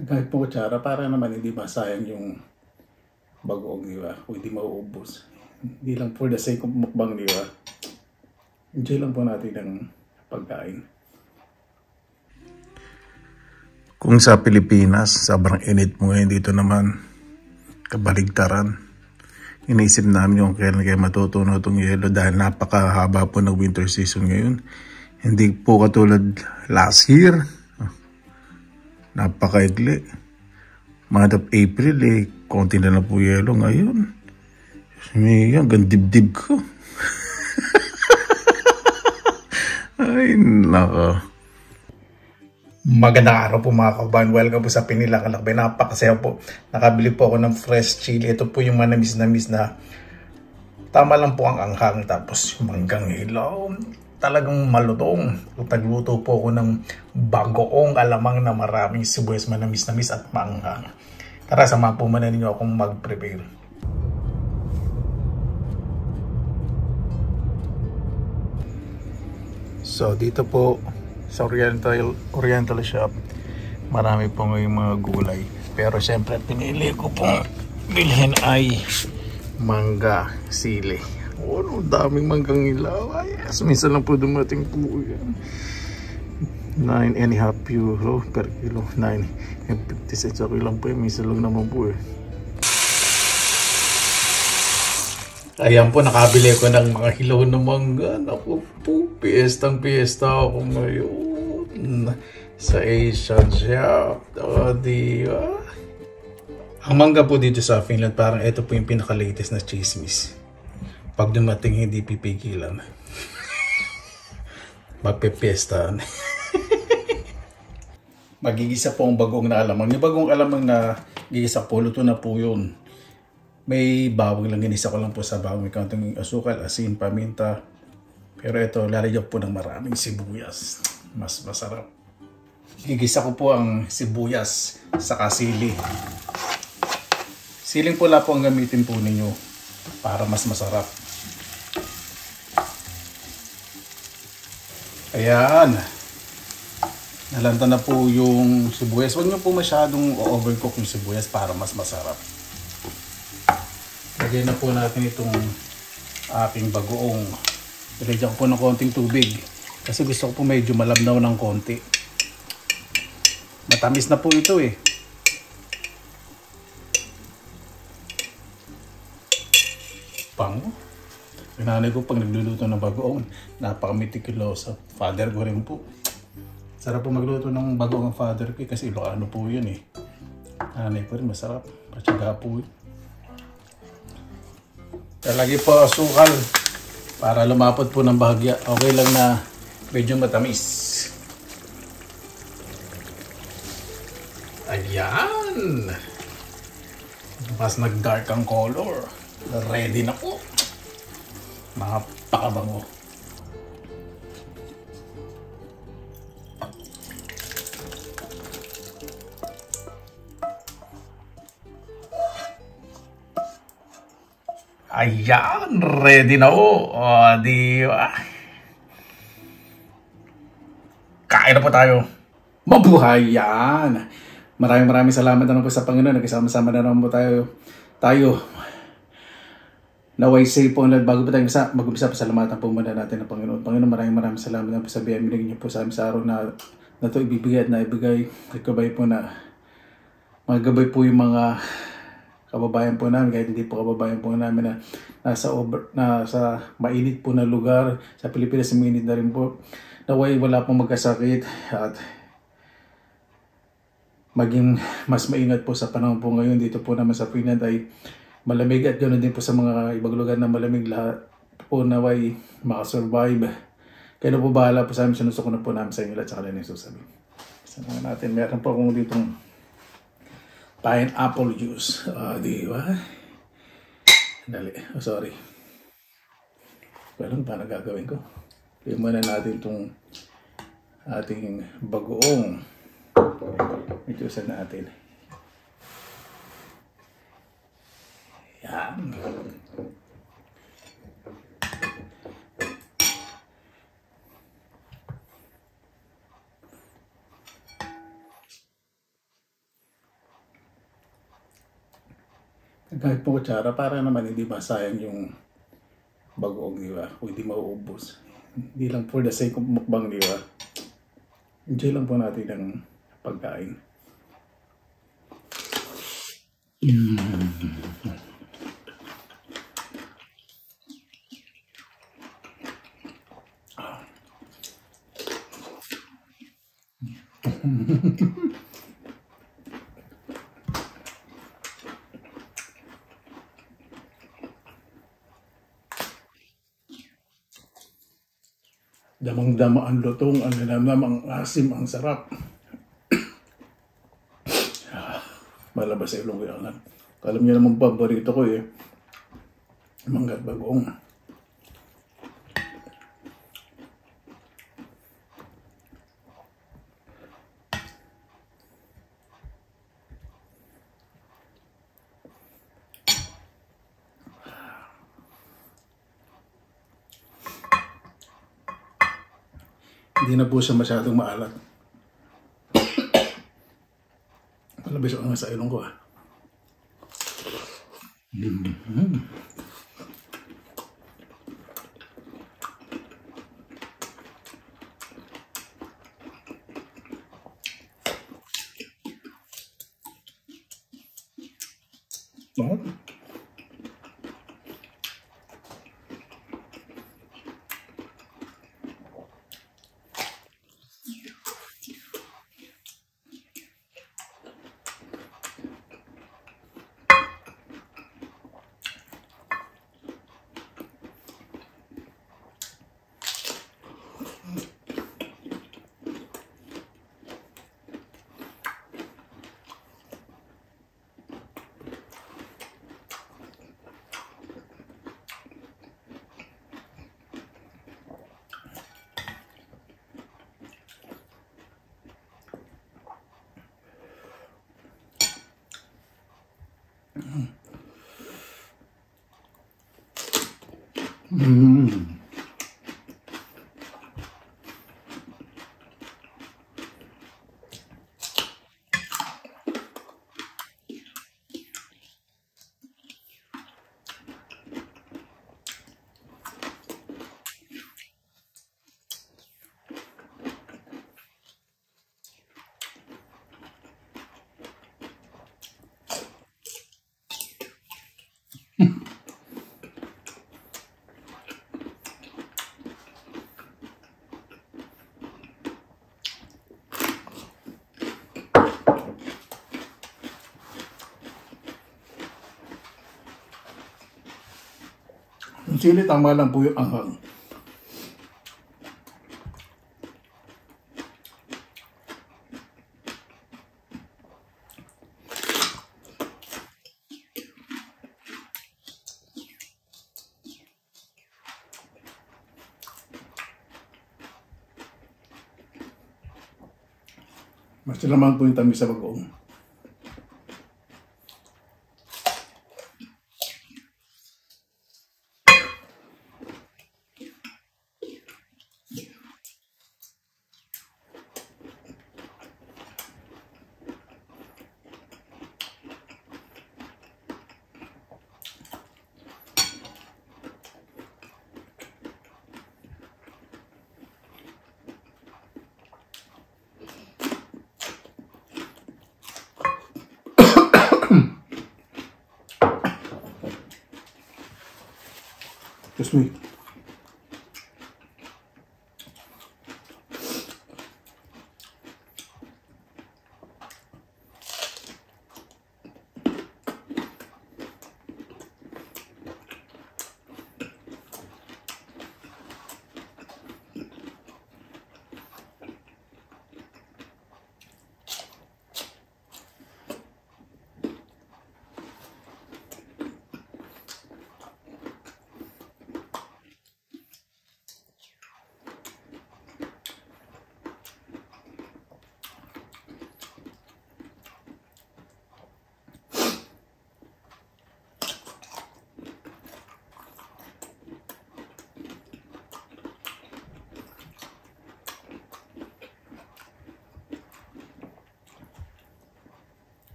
Kahit po kutsara para naman hindi masayang yung bagoong, di ba? O hindi mauubos. Hindi lang for the sake of mukbang, di ba? Enjoy lang po natin ang pagkain. Kung sa Pilipinas, sobrang init mo ngayon, dito naman, kabaligtaran. Iniisip namin yung kailan kayo matutunaw itong yelo dahil napakahaba po ng winter season ngayon. Hindi po katulad last year. Napakaigli. Month of April, konti na lang po yelo ngayon. Hanggang dibdib ko. Ay, naka. Magandang araw po mga kabayan. Welcome po sa Pinilang Alakbay. Napakasaya po. Nakabili po ako ng fresh chili. Ito po yung manamis-namis na tama lang po ang anghang. Tapos yung manggang hilaw. Talagang malutong. Tagluto po ako ng bagoong alamang na maraming sibuyas, manamis-namis at maanghang. Tara, sama po muna ninyo akong mag-prepare. So dito po sa Oriental Shop, marami po ngayong mga gulay. Pero syempre pinili ko pong bilhin ay mangga, sili. Oh, daming manggang ilaw. Ay, yes, minsan lang po dumating po yan. 9.5 euro per kilo. 9.50 cents. Okay lang po yan. Minsan lang naman po eh. Ayan po, nakabili ko ng mga hilaw na mangga. Naku po, piyestang-piyesta ako ngayon sa Asian shop. O, diba? Ang mangga po dito sa Finland, parang ito po yung pinaka-latest na chismis. Pag dumating, hindi pipigilan. Magpipiestahan. Magigisa po ang bagong na alamang. Yung bagong alamang na gigisa po, luto na po yun. May bawang lang, ginisa ko lang po sa bawang. May kaunting asukal, asin, paminta. Pero ito, lalagyan po ng maraming sibuyas. Mas masarap. Gigisa ko po ang sibuyas sa sili. Siling pula po ang gamitin po ninyo para mas masarap. Ayan. Nalanta na po yung sibuyas. Huwag nyo po masyadong overcook yung sibuyas para mas masarap. Lagyan na po natin itong aking bagoong. Ilagyan ko po ng konting tubig. Kasi gusto ko po medyo malabnaw ng konti. Matamis na po ito eh. Pango. Pinanay ko pag nagluluto ng bagoong. Napaka-meticulous. Father ko rin po. Sarap po magluto ng bagoong ang father ko kasi Ilocano po yun eh. Nanay ko rin masarap. Patsaga po yun. Talagay po asukal para lumapot po ng bahagya. Okay lang na medyo matamis. Ayan. Mas nag-dark ang color. Ready na po. Napakabango. Ayan, ready na po. O, di ba? Kain na po tayo. Mabuhay yan. Maraming salamat na po sa Panginoon. Nagkasama-sama na naman po tayo. Naway safe po. Bago po tayo mag-umpisa, pasalamatan po muna natin ng Panginoon. Panginoon, maraming salamat na po sa biyaya binigyan niyo po sa amin sa araw na ito ibibigay at naibigay. Nagkabay po na magabay po yung mga kababayan po namin, kahit hindi po kababayan po namin na nasa mainit po na lugar. Sa Pilipinas, mainit na rin po. Naway wala pong magkasakit at maging mas maingat po sa panahon po ngayon. Dito po naman sa Finland ay malamig at ganoon din po sa mga ibang lugar na malamig. Lahat po naway makasurvive. Kaya na po bahala po sa amin. Sinuso ko na po namin sa inyo lahat sa kanila yung susabihin. Saan natin? Meron po akong ditong pineapple juice. Di ba? Dali. Oh, sorry. Well, paano gagawin ko? Pilihan muna natin itong ating bagoong. Itusan natin. Yan. Kahit po kutsara, para naman hindi masayang yung bagoong, di ba? O hindi mauubos. Hindi lang for the sake of mukbang, di ba? Enjoy lang po natin ang pagkain. Damang-dama ang lutong, ang linamnam, ang asim, ang sarap. Malabas sa ilong ko yan. Alam niyo naman paborito ko eh. Manggat bagoong. Hindi na po siya masyadong maalat. Malabas ako nga sa ilong ko ah. What? Yung sili, tama lang po yung anghang. Mas lamang po yung tamis sa bagoong. Excuse me.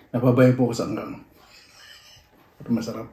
Napabayang po ko sa hanggang. Pero masarap.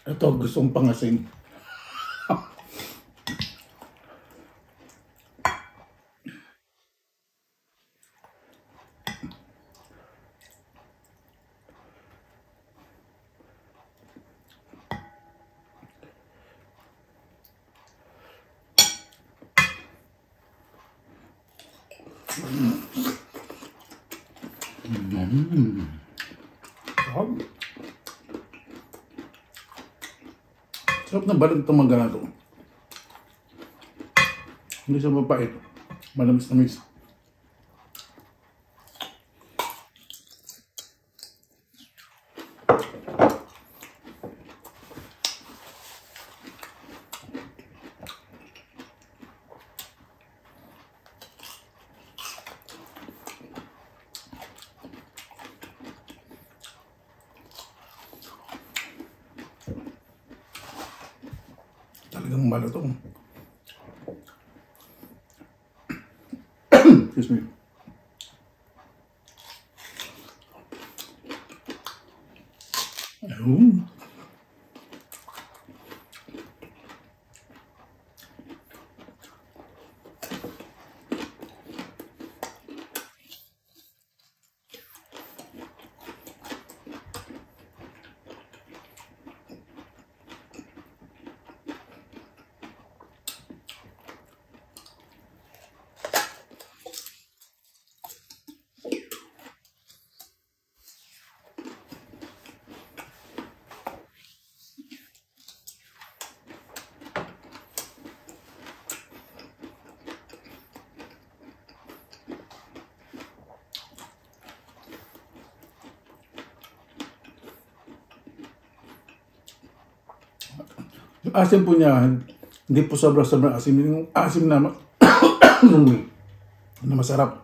Ito gusto kong pangasin. Sarap na balot itong mangga na ito. Hindi siya mapait. Manamis-namis. Talagang malutong. Excuse me. Ayun. Yung asim po niya, hindi po sobra-sobra asim. Yung asim na, na masarap.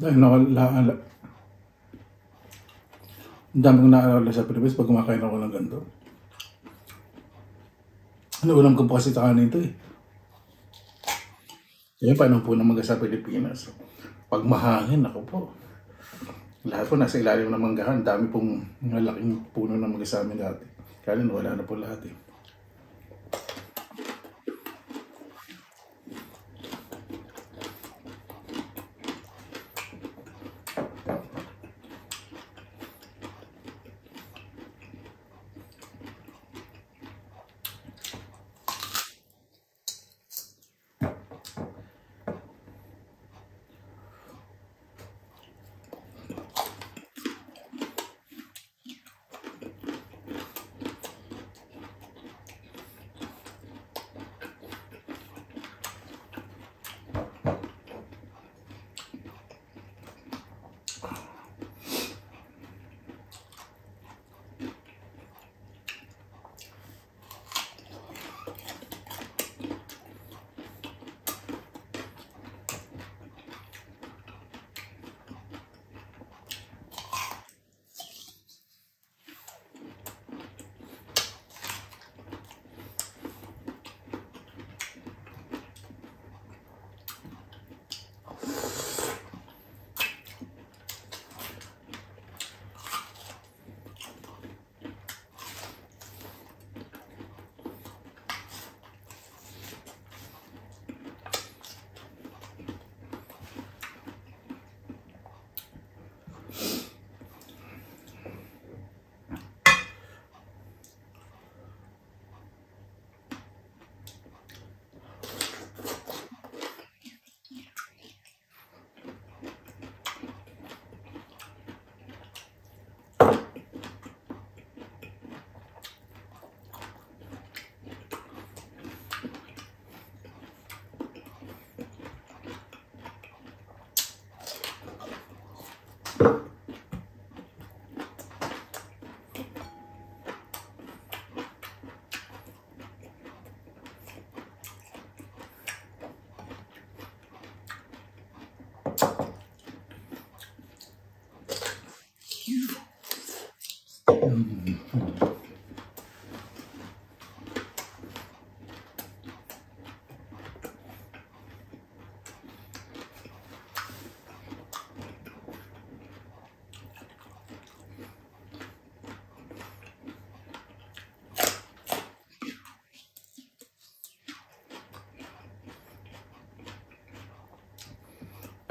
Dahil ang dami kong naalala sa Pilipinas pag kumakain ako ng ganito. Ulam ko po kasi sa kanin ito eh. Kaya paano po naman sa Pilipinas? Pag mahangin, ako po. Lahat po nasa ilalim ng manggahan. Dami pong malaking puno ng mga sa amin dati. Kaya wala na po lahat eh.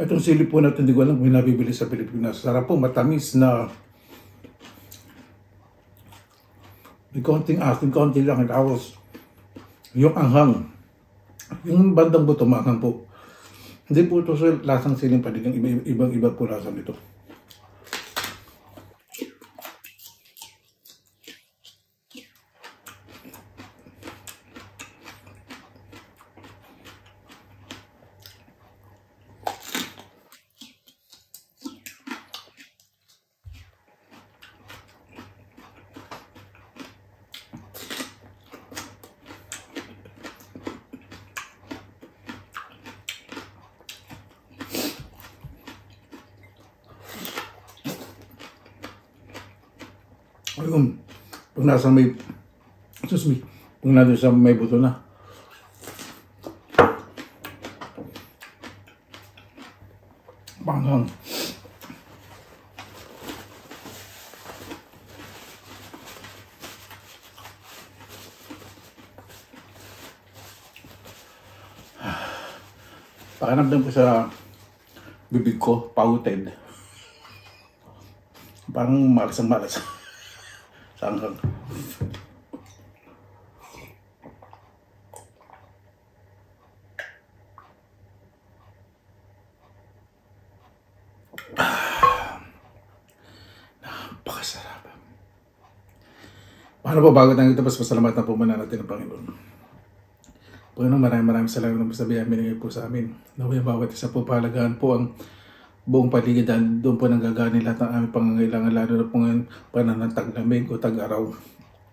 Itong sili po natin, hindi ko alam kung nabibili sa Pilipinas. Sarap po, matamis na may konting asin, konti lang. Tapos yung anghang, yung bandang buto, maanghang po. Hindi po ito sa lasang siling panigang, ibang-iba po lasang ito. Ayun, pag nasa may, excuse me, pag nasa sa may buto na. Banghang. Pakiramdam ko sa bibig ko, pauted. Parang malas ang malas. Sanghang. Napakasarap. Paano po bago tayo ito, mas pasalamatan po muna natin ang Panginoon. Panginoon, maraming salamat na sabihan binigay po sa amin. Naway bawat isa po pahalagaan po ang buong paligid, doon po nanggagaling lahat ng aming pangangailangan, lalo na po ngayon panahon ng taglamig o tag-araw.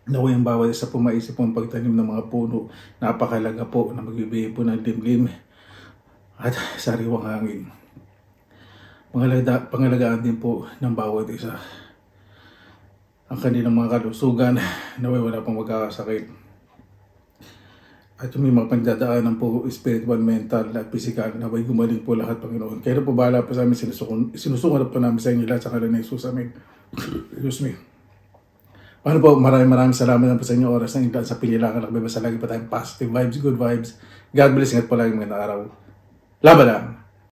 Naway ang bawat isa po maisip po ang pagtanim ng mga puno. Napakalaga po na magbibigay po ng limlim at sariwang hangin. Pangalagaan din po ng bawat isa ang kanilang mga kalusugan, naway wala pong magkakasakit. At yung may mga pandadaanan po, spiritual, mental, at physical, naway gumaling po lahat, Panginoon. Kaya na po bahala po sa amin, sinusukan na po namin sa inyo lahat sa kalan ng Jesus. Amen. Excuse me. Paano po, maraming salamat po sa inyo oras na inyo sa pinilangan. Nagbibasa lagi pa tayong positive vibes, good vibes. God bless, ingat po lagi mga araw. Laban lang!